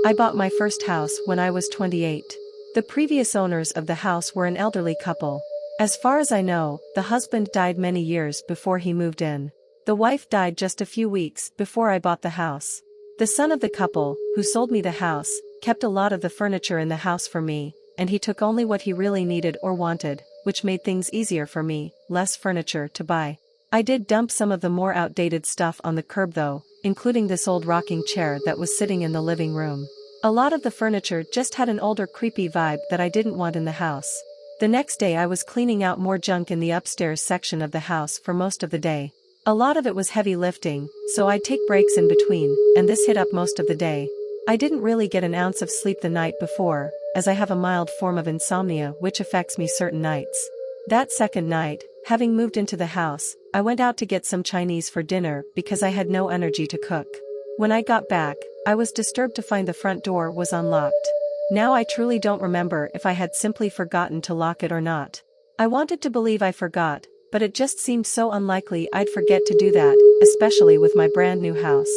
I bought my first house when I was 28. The previous owners of the house were an elderly couple. As far as I know, the husband died many years before he moved in. The wife died just a few weeks before I bought the house. The son of the couple, who sold me the house, kept a lot of the furniture in the house for me, and he took only what he really needed or wanted, which made things easier for me, less furniture to buy. I did dump some of the more outdated stuff on the curb though, including this old rocking chair that was sitting in the living room. A lot of the furniture just had an older creepy vibe that I didn't want in the house. The next day I was cleaning out more junk in the upstairs section of the house for most of the day. A lot of it was heavy lifting, so I'd take breaks in between, and this hit up most of the day. I didn't really get an ounce of sleep the night before, as I have a mild form of insomnia which affects me certain nights. That second night, having moved into the house, I went out to get some Chinese for dinner because I had no energy to cook. When I got back, I was disturbed to find the front door was unlocked. Now I truly don't remember if I had simply forgotten to lock it or not. I wanted to believe I forgot, but it just seemed so unlikely I'd forget to do that, especially with my brand new house.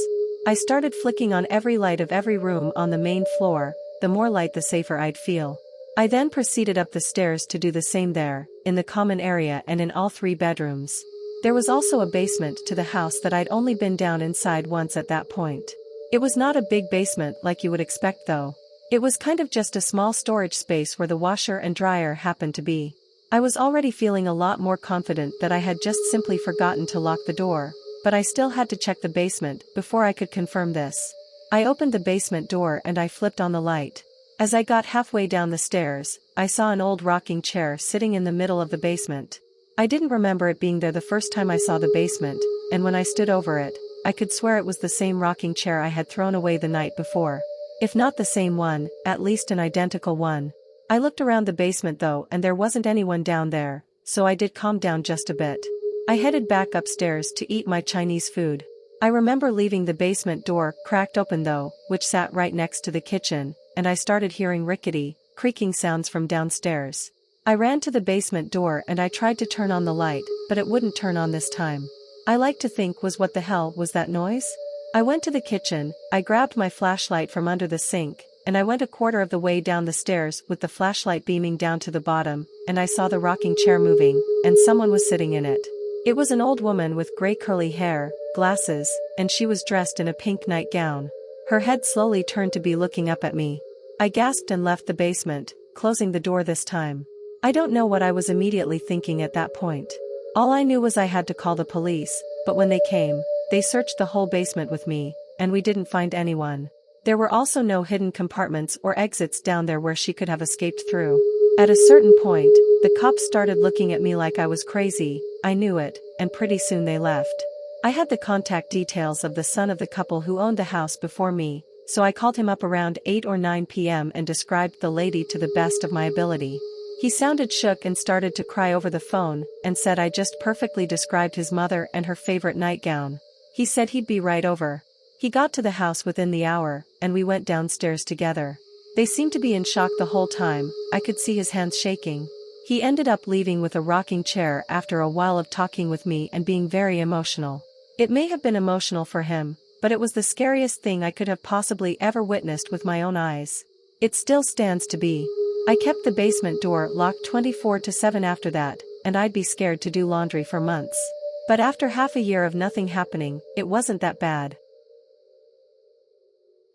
I started flicking on every light of every room on the main floor. The more light the safer I'd feel. I then proceeded up the stairs to do the same there, in the common area and in all 3 bedrooms. There was also a basement to the house that I'd only been down inside once at that point. It was not a big basement like you would expect though. It was kind of just a small storage space where the washer and dryer happened to be. I was already feeling a lot more confident that I had just simply forgotten to lock the door, but I still had to check the basement before I could confirm this. I opened the basement door and I flipped on the light. As I got halfway down the stairs, I saw an old rocking chair sitting in the middle of the basement. I didn't remember it being there the first time I saw the basement, and when I stood over it, I could swear it was the same rocking chair I had thrown away the night before. If not the same one, at least an identical one. I looked around the basement though and there wasn't anyone down there, so I did calm down just a bit. I headed back upstairs to eat my Chinese food. I remember leaving the basement door cracked open though, which sat right next to the kitchen, and I started hearing rickety, creaking sounds from downstairs. I ran to the basement door and I tried to turn on the light, but it wouldn't turn on this time. I like to think was what the hell was that noise? I went to the kitchen, I grabbed my flashlight from under the sink, and I went a quarter of the way down the stairs with the flashlight beaming down to the bottom, and I saw the rocking chair moving, and someone was sitting in it. It was an old woman with gray curly hair, glasses, and she was dressed in a pink nightgown. Her head slowly turned to be looking up at me. I gasped and left the basement, closing the door this time. I don't know what I was immediately thinking at that point. All I knew was I had to call the police, but when they came, they searched the whole basement with me, and we didn't find anyone. There were also no hidden compartments or exits down there where she could have escaped through. At a certain point, the cops started looking at me like I was crazy. I knew it, and pretty soon they left. I had the contact details of the son of the couple who owned the house before me, so I called him up around 8 or 9 p.m. and described the lady to the best of my ability. He sounded shook and started to cry over the phone, and said I just perfectly described his mother and her favorite nightgown. He said he'd be right over. He got to the house within the hour, and we went downstairs together. They seemed to be in shock the whole time. I could see his hands shaking. He ended up leaving with a rocking chair after a while of talking with me and being very emotional. It may have been emotional for him, but it was the scariest thing I could have possibly ever witnessed with my own eyes. It still stands to be. I kept the basement door locked 24/7 after that, and I'd be scared to do laundry for months. But after half a year of nothing happening, it wasn't that bad.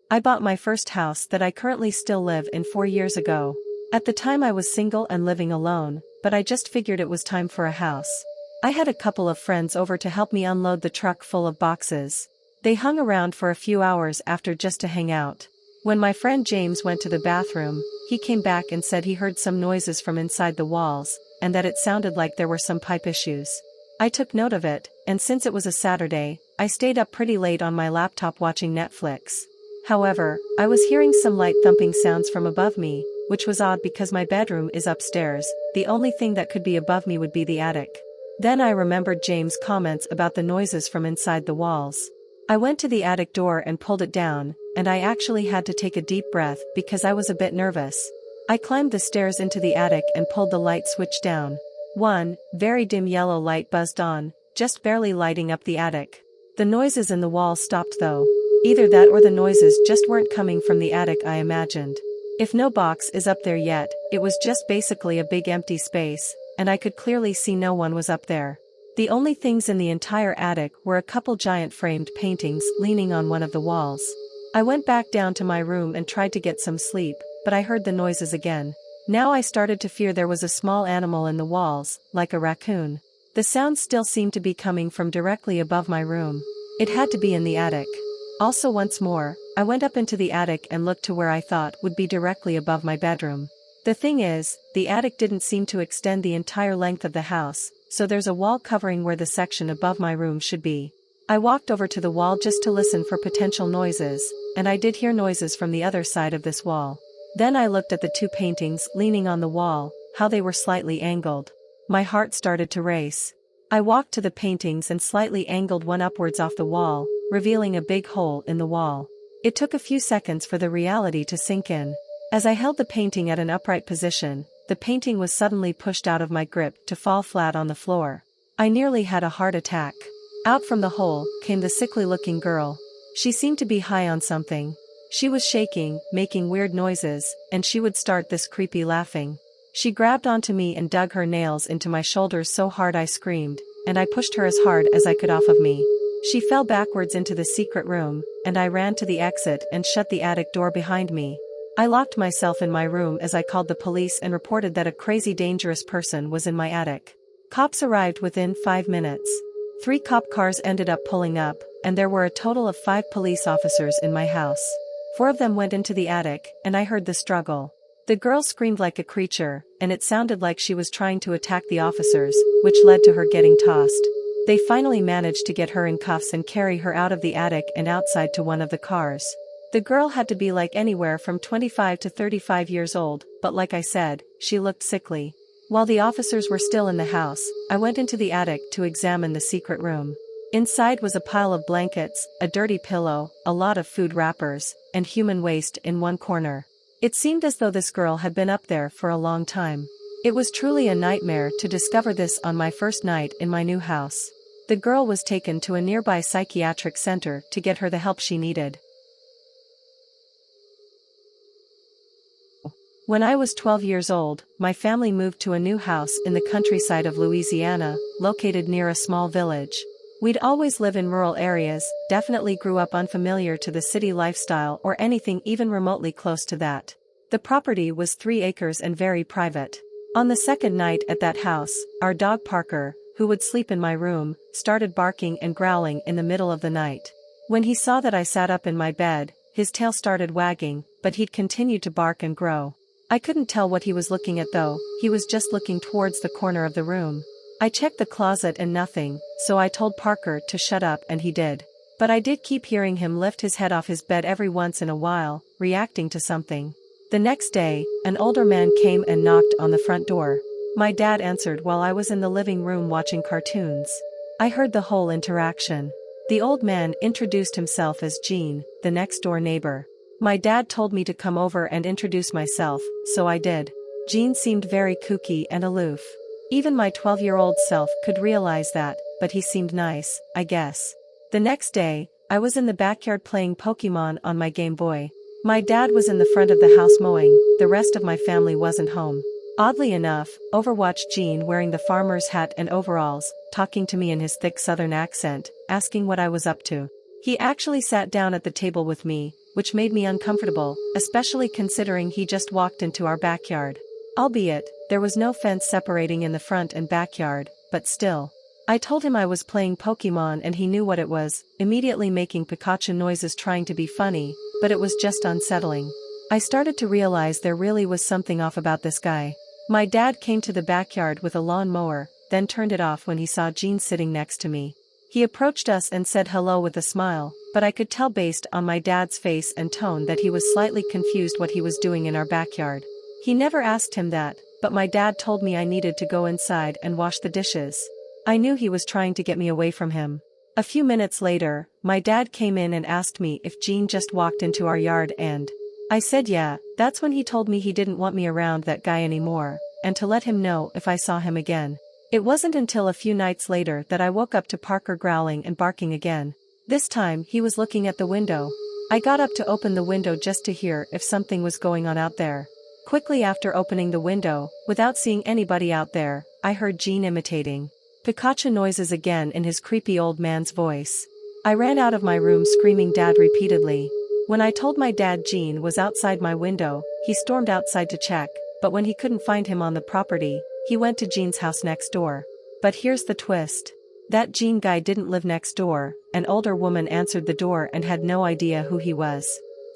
I bought my first house that I currently still live in 4 years ago. At the time I was single and living alone, but I just figured it was time for a house. I had a couple of friends over to help me unload the truck full of boxes. They hung around for a few hours after just to hang out. When my friend James went to the bathroom, he came back and said he heard some noises from inside the walls, and that it sounded like there were some pipe issues. I took note of it, and since it was a Saturday, I stayed up pretty late on my laptop watching Netflix. However, I was hearing some light thumping sounds from above me, which was odd because my bedroom is upstairs. The only thing that could be above me would be the attic. Then I remembered James' comments about the noises from inside the walls. I went to the attic door and pulled it down, and I actually had to take a deep breath because I was a bit nervous. I climbed the stairs into the attic and pulled the light switch down. One very dim yellow light buzzed on, just barely lighting up the attic. The noises in the wall stopped though. Either that or the noises just weren't coming from the attic I imagined. If no box is up there yet, it was just basically a big empty space, and I could clearly see no one was up there. The only things in the entire attic were a couple giant framed paintings leaning on one of the walls. I went back down to my room and tried to get some sleep, but I heard the noises again. Now I started to fear there was a small animal in the walls, like a raccoon. The sound still seemed to be coming from directly above my room. It had to be in the attic. Also once more, I went up into the attic and looked to where I thought would be directly above my bedroom. The thing is, the attic didn't seem to extend the entire length of the house, so there's a wall covering where the section above my room should be. I walked over to the wall just to listen for potential noises, and I did hear noises from the other side of this wall. Then I looked at the two paintings leaning on the wall, how they were slightly angled. My heart started to race. I walked to the paintings and slightly angled one upwards off the wall, revealing a big hole in the wall. It took a few seconds for the reality to sink in. As I held the painting at an upright position, the painting was suddenly pushed out of my grip to fall flat on the floor. I nearly had a heart attack. Out from the hole came the sickly-looking girl. She seemed to be high on something. She was shaking, making weird noises, and she would start this creepy laughing. She grabbed onto me and dug her nails into my shoulders so hard I screamed, and I pushed her as hard as I could off of me. She fell backwards into the secret room, and I ran to the exit and shut the attic door behind me. I locked myself in my room as I called the police and reported that a crazy dangerous person was in my attic. Cops arrived within 5 minutes. 3 cop cars ended up pulling up, and there were a total of 5 police officers in my house. 4 of them went into the attic, and I heard the struggle. The girl screamed like a creature, and it sounded like she was trying to attack the officers, which led to her getting tossed. They finally managed to get her in cuffs and carry her out of the attic and outside to one of the cars. The girl had to be like anywhere from 25 to 35 years old, but like I said, she looked sickly. While the officers were still in the house, I went into the attic to examine the secret room. Inside was a pile of blankets, a dirty pillow, a lot of food wrappers, and human waste in one corner. It seemed as though this girl had been up there for a long time. It was truly a nightmare to discover this on my first night in my new house. The girl was taken to a nearby psychiatric center to get her the help she needed. When I was 12 years old, my family moved to a new house in the countryside of Louisiana, located near a small village. We'd always live in rural areas, definitely grew up unfamiliar to the city lifestyle or anything even remotely close to that. The property was 3 acres and very private. On the second night at that house, our dog Parker, who would sleep in my room, started barking and growling in the middle of the night. When he saw that I sat up in my bed, his tail started wagging, but he'd continued to bark and grow. I couldn't tell what he was looking at though, he was just looking towards the corner of the room. I checked the closet and nothing, so I told Parker to shut up and he did. But I did keep hearing him lift his head off his bed every once in a while, reacting to something. The next day, an older man came and knocked on the front door. My dad answered while I was in the living room watching cartoons. I heard the whole interaction. The old man introduced himself as Gene, the next door neighbor. My dad told me to come over and introduce myself, so I did. Gene seemed very kooky and aloof. Even my 12-year-old self could realize that, but he seemed nice, I guess. The next day, I was in the backyard playing Pokemon on my Game Boy. My dad was in the front of the house mowing, the rest of my family wasn't home. Oddly enough, over watched Gene wearing the farmer's hat and overalls, talking to me in his thick southern accent, asking what I was up to. He actually sat down at the table with me, which made me uncomfortable, especially considering he just walked into our backyard. Albeit, there was no fence separating in the front and backyard, but still. I told him I was playing Pokemon and he knew what it was, immediately making Pikachu noises trying to be funny, but it was just unsettling. I started to realize there really was something off about this guy. My dad came to the backyard with a lawn mower, then turned it off when he saw Gene sitting next to me. He approached us and said hello with a smile, but I could tell based on my dad's face and tone that he was slightly confused what he was doing in our backyard. He never asked him that, but my dad told me I needed to go inside and wash the dishes. I knew he was trying to get me away from him. A few minutes later, my dad came in and asked me if Gene just walked into our yard and I said yeah. That's when he told me he didn't want me around that guy anymore, and to let him know if I saw him again. It wasn't until a few nights later that I woke up to Parker growling and barking again. This time he was looking at the window. I got up to open the window just to hear if something was going on out there. Quickly after opening the window, without seeing anybody out there, I heard Gene imitating Pikachu noises again in his creepy old man's voice. I ran out of my room screaming "Dad" repeatedly. When I told my dad Gene was outside my window, he stormed outside to check, but when he couldn't find him on the property, he went to Gene's house next door. But here's the twist. That Gene guy didn't live next door. An older woman answered the door and had no idea who he was.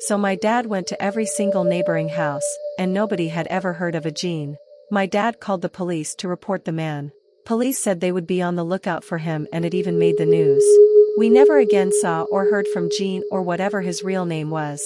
So my dad went to every single neighboring house, and nobody had ever heard of a Gene. My dad called the police to report the man. Police said they would be on the lookout for him, and it even made the news. We never again saw or heard from Gene or whatever his real name was.